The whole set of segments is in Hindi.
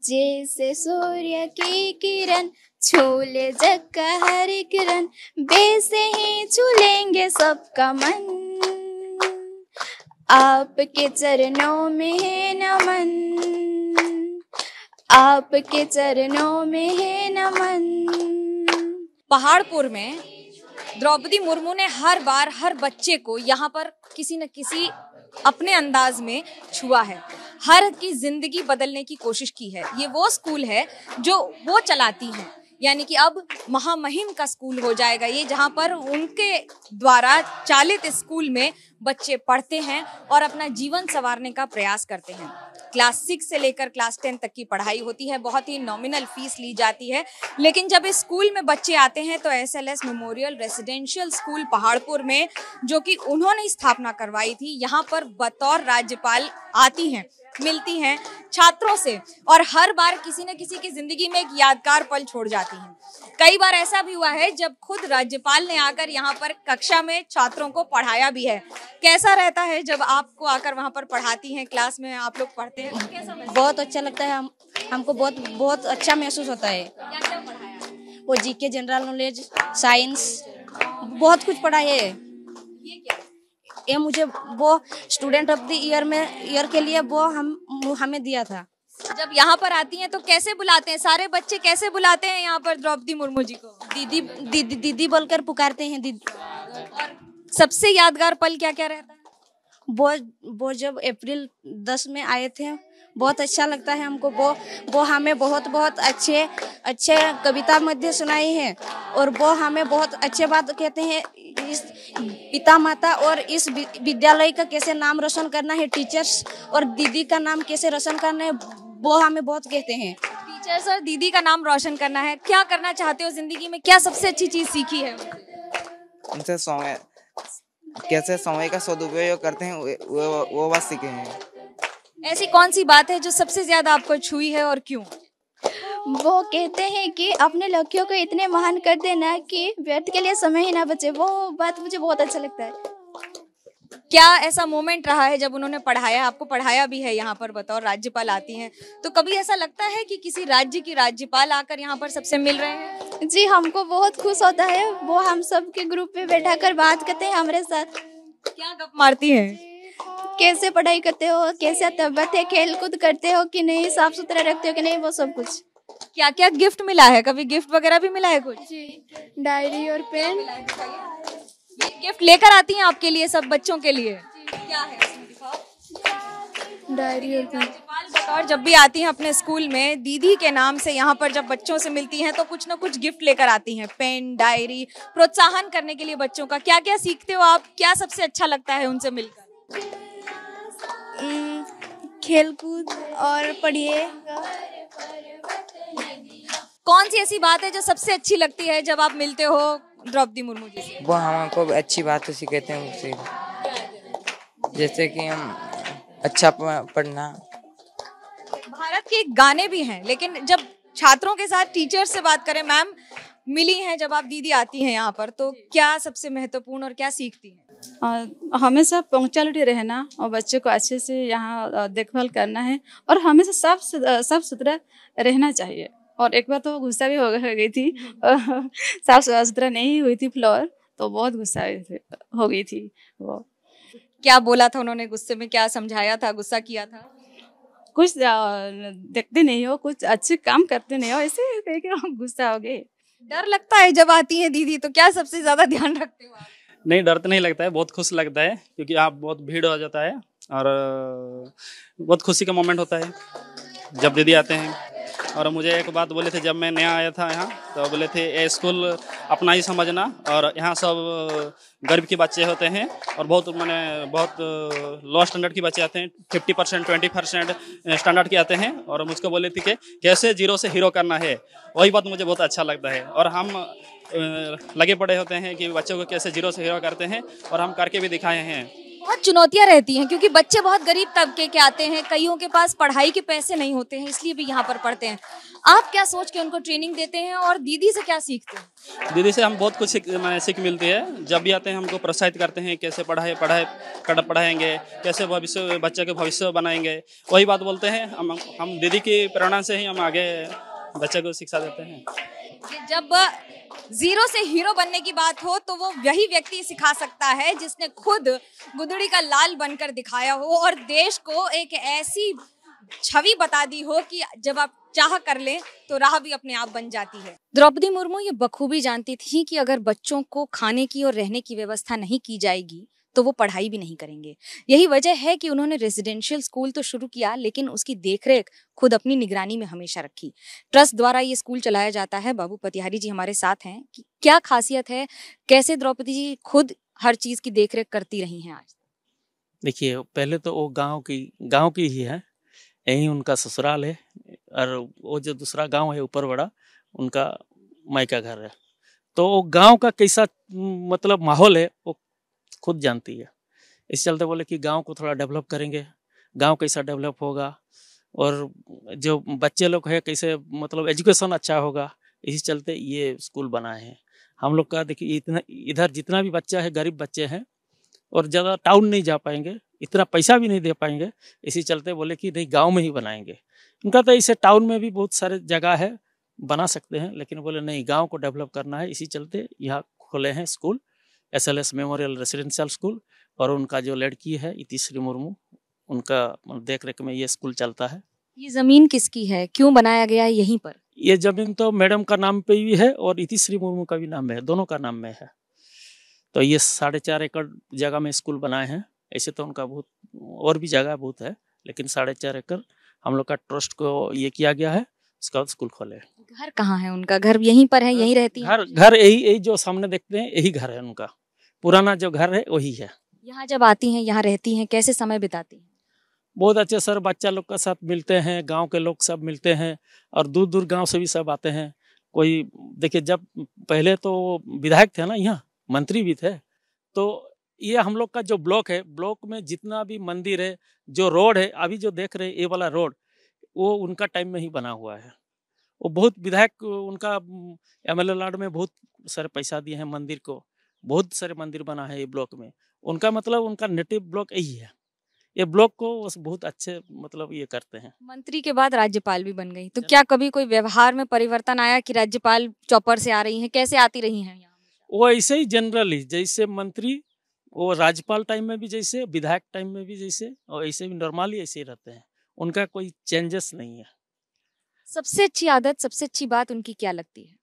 जैसे सूर्य की किरण छूले जग का हर एक रन, वैसे ही छूलेंगे सबका मन। आपके चरणों में है नमन, आपके चरणों में है नमन। पहाड़पुर में द्रौपदी मुर्मू ने हर बार हर बच्चे को यहाँ पर किसी न किसी अपने अंदाज में छुआ है, हर की जिंदगी बदलने की कोशिश की है। ये वो स्कूल है जो वो चलाती हैं, यानी कि अब महामहिम का स्कूल हो जाएगा ये, जहाँ पर उनके द्वारा चालित स्कूल में बच्चे पढ़ते हैं और अपना जीवन संवारने का प्रयास करते हैं। क्लास 6 से लेकर क्लास 10 तक की पढ़ाई होती है, बहुत ही नॉमिनल फीस ली जाती है। लेकिन जब इस स्कूल में बच्चे आते हैं तो SLS memorial residential school Paharpur में, जो कि उन्होंने स्थापना करवाई थी, यहाँ पर बतौर राज्यपाल आती हैं, मिलती हैं छात्रों से और हर बार किसी न किसी की जिंदगी में एक यादगार पल छोड़ जाती हैं। कई बार ऐसा भी हुआ है जब खुद राज्यपाल ने आकर यहाँ पर कक्षा में छात्रों को पढ़ाया भी है। कैसा रहता है जब आपको आकर वहाँ पर पढ़ाती हैं, क्लास में आप लोग पढ़ते हैं, तो कैसा महसूस? बहुत अच्छा लगता है, हमको बहुत अच्छा महसूस होता है। क्या क्या पढ़ाया? वो GK, जनरल नॉलेज, साइंस, बहुत कुछ पढ़ा है। ये क्या? ये मुझे वो स्टूडेंट ऑफ द ईयर के लिए वो हमें दिया था। जब यहाँ पर आती हैं तो कैसे बुलाते हैं, सारे बच्चे कैसे बुलाते हैं यहाँ पर द्रौपदी मुर्मू जी को? दीदी दीदी दीदी बोलकर पुकारते हैं। दीदी। और सबसे यादगार पल क्या क्या रहता है? वो जब अप्रैल 10 में आए थे, बहुत अच्छा लगता है हमको। वो हमें बहुत अच्छे कविता मध्य सुनाई है और वो हमें बहुत अच्छे बात कहते हैं। इस पिता माता और इस विद्यालय का कैसे नाम रोशन करना है, टीचर्स और दीदी का नाम कैसे रोशन करना है, वो हमें बहुत कहते हैं। टीचर्स और दीदी का नाम रोशन करना है। क्या करना चाहते हो जिंदगी में, क्या सबसे अच्छी चीज सीखी है उनसे? कैसे समय का सदुपयोग करते हैं वो बात सीखे हैं। ऐसी कौन सी बात है जो सबसे ज्यादा आपको छुई है और क्यों? वो कहते हैं कि अपने लक्ष्यों को इतने महान कर देना कि व्यर्थ के लिए समय ही ना बचे। वो बात मुझे बहुत अच्छा लगता है। क्या ऐसा मोमेंट रहा है जब उन्होंने पढ़ाया, आपको पढ़ाया भी है यहाँ पर बतौर राज्यपाल आती हैं, तो कभी ऐसा लगता है कि किसी राज्य की राज्यपाल आकर यहाँ पर सबसे मिल रहे हैं? जी, हमको बहुत खुश होता है। वो हम सब के ग्रुप में बैठा कर बात करते हैं हमारे साथ। क्या गप मारती हैं? कैसे पढ़ाई करते हो, कैसे तबियत है, खेल कूद करते हो कि नहीं, साफ सुथरा रखते हो कि नहीं, वो सब कुछ। क्या क्या गिफ्ट मिला है, कभी गिफ्ट वगैरह भी मिला है कुछ? जी, डायरी और पेन। ये गिफ्ट लेकर आती हैं आपके लिए, सब बच्चों के लिए? क्या है इसमें, दिखाओ। डायरी और पेन। राज्यपाल बतौर जब भी आती हैं अपने स्कूल में, दीदी के नाम से यहाँ पर जब बच्चों से मिलती हैं तो कुछ ना कुछ गिफ्ट लेकर आती हैं, पेन, डायरी, प्रोत्साहन करने के लिए बच्चों का। क्या क्या सीखते हो आप, क्या सबसे अच्छा लगता है उनसे मिलकर? खेल कूद और पढ़िए। कौन सी ऐसी बात है जो सबसे अच्छी लगती है जब आप मिलते हो द्रौपदी मुर्मू जी से? वो हमको अच्छी बातें सिखाते हैं उनसे, जैसे कि हम अच्छा पढ़ना। भारत के गाने भी हैं, लेकिन जब छात्रों के साथ टीचर से बात करें, मैम मिली हैं जब आप दीदी आती हैं यहाँ पर, तो क्या सबसे महत्वपूर्ण और क्या सीखती हैं? हमेशा पंक्चुअलिटी रहना और बच्चे को अच्छे से यहाँ देखभाल करना है और हमेशा साफ सुथरा रहना चाहिए। और एक बार तो गुस्सा भी हो गई थी, साफ सुथरा नहीं हुई थी फ्लोर, तो बहुत गुस्सा हो गई थी वो। क्या बोला था उन्होंने गुस्से में, क्या समझाया था, गुस्सा किया था? कुछ देखते नहीं हो, कुछ अच्छे काम करते नहीं हो, ऐसे कह के गुस्सा हो गए। डर लगता है जब आती है दीदी, तो क्या सबसे ज्यादा ध्यान रखते हो आप? नहीं, डर तो नहीं लगता है, बहुत खुश लगता है क्योंकि आप बहुत भीड़ हो जाता है और बहुत खुशी का मोमेंट होता है जब दीदी आते हैं। और मुझे एक बात बोले थे जब मैं नया आया था यहाँ, तो बोले थे ये स्कूल अपना ही समझना और यहाँ सब गरीब के बच्चे होते हैं और बहुत लो स्टैंडर्ड के बच्चे आते हैं, 50% 20% स्टैंडर्ड के आते हैं। और मुझको बोले थे कि कैसे जीरो से हीरो करना है, वही बात मुझे बहुत अच्छा लगता है। और हम लगे पड़े होते हैं कि बच्चों को कैसे जीरो से हीरो करते हैं और हम करके भी दिखाए हैं। बहुत चुनौतियां रहती हैं क्योंकि बच्चे बहुत गरीब तबके के आते हैं, कईयों के पास पढ़ाई के पैसे नहीं होते हैं, इसलिए भी यहाँ पर पढ़ते हैं। आप क्या सोच के उनको ट्रेनिंग देते हैं और दीदी से क्या सीखते हैं? दीदी से हम बहुत कुछ सीख मिलती है। जब भी आते हैं हमको प्रोत्साहित करते हैं कैसे पढ़ाएंगे, कैसे भविष्य बच्चे के भविष्य बनाएंगे। वही बात बोलते हैं हम दीदी की प्रेरणा से ही हम आगे बच्चे को शिक्षा देते हैं। जब जीरो से हीरो बनने की बात हो तो वो वही व्यक्ति सिखा सकता है जिसने खुद गुदड़ी का लाल बनकर दिखाया हो और देश को एक ऐसी छवि बता दी हो कि जब आप चाह कर लें तो राह भी अपने आप बन जाती है। द्रौपदी मुर्मू ये बखूबी जानती थी कि अगर बच्चों को खाने की और रहने की व्यवस्था नहीं की जाएगी तो वो पढ़ाई भी नहीं करेंगे। यही वजह है कि उन्होंने रेजिडेंशियल स्कूल तो शुरू किया लेकिन उसकी देखरेख खुद अपनी निगरानी में हमेशा रखी। ट्रस्ट द्वारा ये स्कूल चलाया जाता है। बाबू पतिहारी जी हमारे साथ हैं कि क्या खासियत है, कैसे द्रौपदी जी खुद हर चीज की देखरेख करती रही हैं आज? देखिए, पहले तो वो गांव की ही है, यही उनका ससुराल है और वो जो दूसरा गांव है ऊपर बड़ा उनका मायका घर है। तो वो गांव का कैसा मतलब माहौल है वो खुद जानती है। इस चलते बोले कि गांव को थोड़ा डेवलप करेंगे, गांव कैसा डेवलप होगा और जो बच्चे लोग है कैसे मतलब एजुकेशन अच्छा होगा, इसी चलते ये स्कूल बना है। हम लोग का देखिए इधर जितना भी बच्चा है गरीब बच्चे हैं और ज़्यादा टाउन नहीं जा पाएंगे, इतना पैसा भी नहीं दे पाएंगे, इसी चलते बोले कि नहीं गांव में ही बनाएंगे। उनका तो इसे टाउन में भी बहुत सारे जगह है बना सकते हैं, लेकिन बोले नहीं गांव को डेवलप करना है, इसी चलते यहाँ खोले हैं school SLS memorial residential school. और उनका जो लड़की है इतिश्री मुर्मू, उनका देख रेख में ये स्कूल चलता है। ये जमीन किसकी है, क्यों बनाया गया है यहीं पर? ये जमीन तो मैडम का नाम पे भी है और इतिश्री मुर्मू का भी नाम है, दोनों का नाम में है। तो ये 4.5 एकड़ जगह में स्कूल बनाए हैं। ऐसे तो उनका बहुत और भी जगह बहुत है, लेकिन 4.5 एकड़ हम लोग का ट्रस्ट को ये किया गया है, उसका बाद स्कूल खोले। घर कहाँ है उनका? घर यहीं पर है, यहीं रहती है? घर यही जो सामने देखते हैं यही घर है उनका, पुराना जो घर है वही है। यहाँ जब आती हैं, यहाँ रहती हैं, कैसे समय बिताती हैं? बहुत अच्छे सर, बच्चा लोग का साथ मिलते हैं, गांव के लोग सब मिलते हैं और दूर दूर गांव से भी सब आते हैं। कोई देखिए जब पहले तो विधायक थे ना, यहाँ मंत्री भी थे, तो ये हम लोग का जो ब्लॉक है, ब्लॉक में जितना भी मंदिर है, जो रोड है अभी जो देख रहे हैं ये वाला रोड, वो उनका टाइम में ही बना हुआ है। वो बहुत विधायक उनका MLA लाड में बहुत सारे पैसा दिए हैं मंदिर को, बहुत सारे मंदिर बना है ये ब्लॉक में। उनका मतलब उनका नेटिव ब्लॉक यही है, ये ब्लॉक को बहुत अच्छे मतलब ये करते हैं। मंत्री के बाद राज्यपाल भी बन गई, तो क्या कभी कोई व्यवहार में परिवर्तन आया कि राज्यपाल चौपर से आ रही हैं? कैसे आती रही हैं यहाँ? वो ऐसे ही जनरली जैसे मंत्री वो राज्यपाल टाइम में भी जैसे, विधायक टाइम में भी जैसे, और ऐसे भी नॉर्मली ऐसे ही रहते हैं, उनका कोई चेंजेस नहीं है। सबसे अच्छी आदत, सबसे अच्छी बात उनकी क्या लगती है?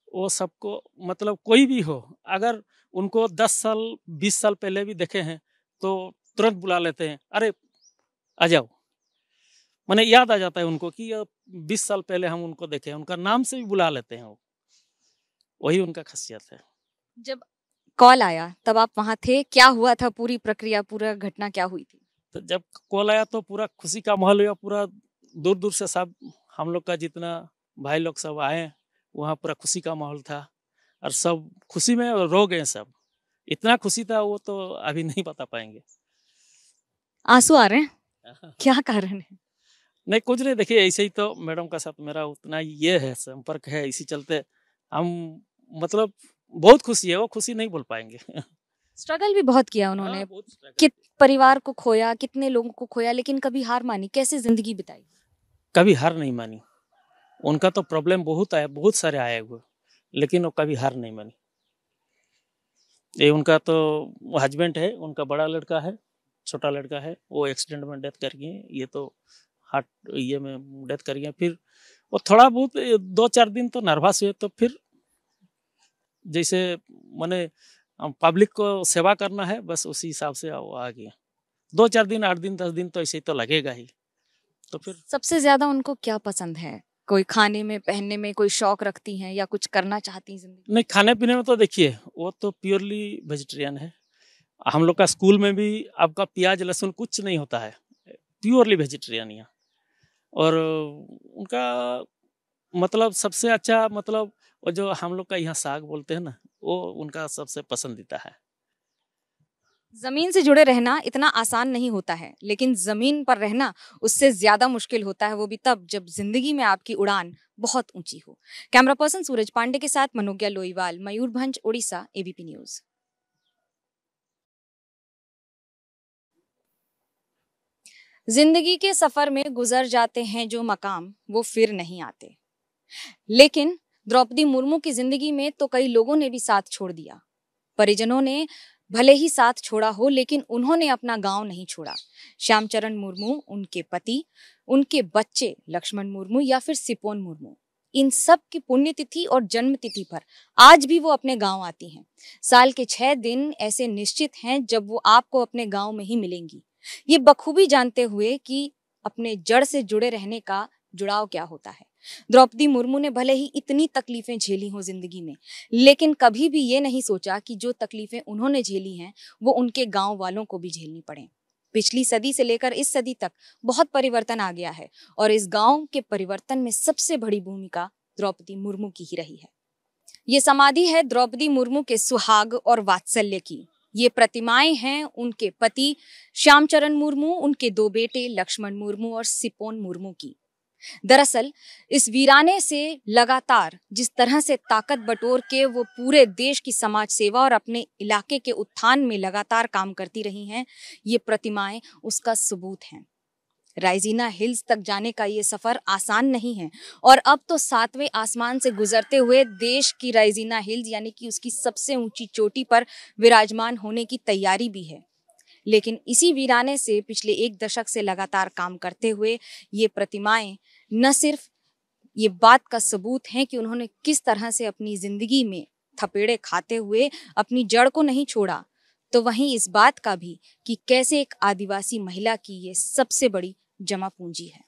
वो सबको मतलब कोई भी हो, अगर उनको 10 साल 20 साल पहले भी देखे हैं तो तुरंत बुला लेते हैं, अरे आ जाओ। मैंने याद आ जाता है उनको कि 20 साल पहले हम उनको देखे हैं, उनका नाम से भी बुला लेते हैं वो, वही उनका खासियत है। जब कॉल आया तब आप वहाँ थे, क्या हुआ था, पूरी प्रक्रिया, पूरा घटना क्या हुई थी? तो जब कॉल आया तो पूरा खुशी का माहौल हुआ, पूरा दूर दूर से सब हम लोग का जितना भाई लोग सब आए, वहाँ पूरा खुशी का माहौल था और सब खुशी में रो गए सब। इतना खुशी था वो तो अभी नहीं बता पाएंगे। आंसू आ रहे हैं, क्या कारण है? नहीं कुछ नहीं, देखिए ऐसे ही तो मैडम का साथ मेरा उतना ये है संपर्क है, इसी चलते हम मतलब बहुत खुशी है, वो खुशी नहीं बोल पाएंगे। स्ट्रगल भी बहुत किया उन्होंने, बहुत कित परिवार को खोया, कितने लोगों को खोया, लेकिन कभी हार मानी? कैसे जिंदगी बिताई? कभी हार नहीं मानी। उनका तो प्रॉब्लम बहुत आया, बहुत सारे आए हुए, लेकिन वो कभी हार नहीं मानी। ये उनका तो हस्बैंड है, उनका बड़ा लड़का है, छोटा लड़का है, वो एक्सीडेंट में डेथ कर गए। ये तो हार्ट ये में डेथ कर गए। फिर वो थोड़ा बहुत 2-4 दिन तो नर्वस हुए, तो फिर जैसे मैंने पब्लिक को सेवा करना है बस उसी हिसाब से वो आ गया। 2-4 दिन 8 दिन 10 दिन तो ऐसे ही तो लगेगा ही। तो फिर सबसे ज्यादा उनको क्या पसंद है? कोई खाने में, पहनने में कोई शौक रखती हैं या कुछ करना चाहती हैं जिंदगी? नहीं, खाने पीने में तो देखिए वो तो प्योरली वेजिटेरियन है। हम लोग का स्कूल में भी आपका प्याज लहसुन कुछ नहीं होता है, प्योरली वेजिटेरियन यहाँ। और उनका मतलब सबसे अच्छा मतलब वो जो हम लोग का यहाँ साग बोलते हैं ना, वो उनका सबसे पसंदीदा है। जमीन से जुड़े रहना इतना आसान नहीं होता है, लेकिन जमीन पर रहना उससे ज्यादा मुश्किल होता है, वो भी तब जब जिंदगी में आपकी उड़ान बहुत ऊंची हो। कैमरा पर्सन सूरज पांडे के साथ मनोज्ञा लोईवाल, मयूरभंज, उड़ीसा, एबीपी न्यूज। जिंदगी के सफर में गुजर जाते हैं जो मकाम, वो फिर नहीं आते। लेकिन द्रौपदी मुर्मू की जिंदगी में तो कई लोगों ने भी साथ छोड़ दिया। परिजनों ने भले ही साथ छोड़ा हो, लेकिन उन्होंने अपना गांव नहीं छोड़ा। श्यामचरण मुर्मू, उनके पति, उनके बच्चे लक्ष्मण मुर्मू या फिर सिपोन मुर्मू, इन सब की पुण्यतिथि और जन्म तिथि पर आज भी वो अपने गांव आती हैं। साल के 6 दिन ऐसे निश्चित हैं जब वो आपको अपने गांव में ही मिलेंगी, ये बखूबी जानते हुए कि अपने जड़ से जुड़े रहने का जुड़ाव क्या होता है। द्रौपदी मुर्मू ने भले ही इतनी तकलीफें झेली हों जिंदगी में, लेकिन कभी भी ये नहीं सोचा कि जो तकलीफें उन्होंने झेली हैं वो उनके गांव वालों को भी झेलनी पड़े। पिछली सदी से लेकर इस सदी तक बहुत परिवर्तन आ गया है और इस गांव के परिवर्तन में सबसे बड़ी भूमिका द्रौपदी मुर्मू की ही रही है। ये समाधि है द्रौपदी मुर्मू के सुहाग और वात्सल्य की। ये प्रतिमाएं हैं उनके पति श्यामचरण मुर्मू, उनके 2 बेटे लक्ष्मण मुर्मू और सिपोन मुर्मू की। दरअसल इस वीराने से लगातार जिस तरह से ताकत बटोर के वो पूरे देश की समाज सेवा और अपने इलाके के उत्थान में लगातार काम करती रही हैं, ये प्रतिमाएं उसका सबूत हैं। राइजीना हिल्स तक जाने का ये सफर आसान नहीं है और अब तो 7वें आसमान से गुजरते हुए देश की राइजीना हिल्स यानी कि उसकी सबसे ऊंची चोटी पर विराजमान होने की तैयारी भी है। लेकिन इसी वीराने से पिछले 1 दशक से लगातार काम करते हुए ये प्रतिमाएं न सिर्फ ये बात का सबूत हैं कि उन्होंने किस तरह से अपनी जिंदगी में थपेड़े खाते हुए अपनी जड़ को नहीं छोड़ा, तो वहीं इस बात का भी कि कैसे एक आदिवासी महिला की ये सबसे बड़ी जमा पूंजी है।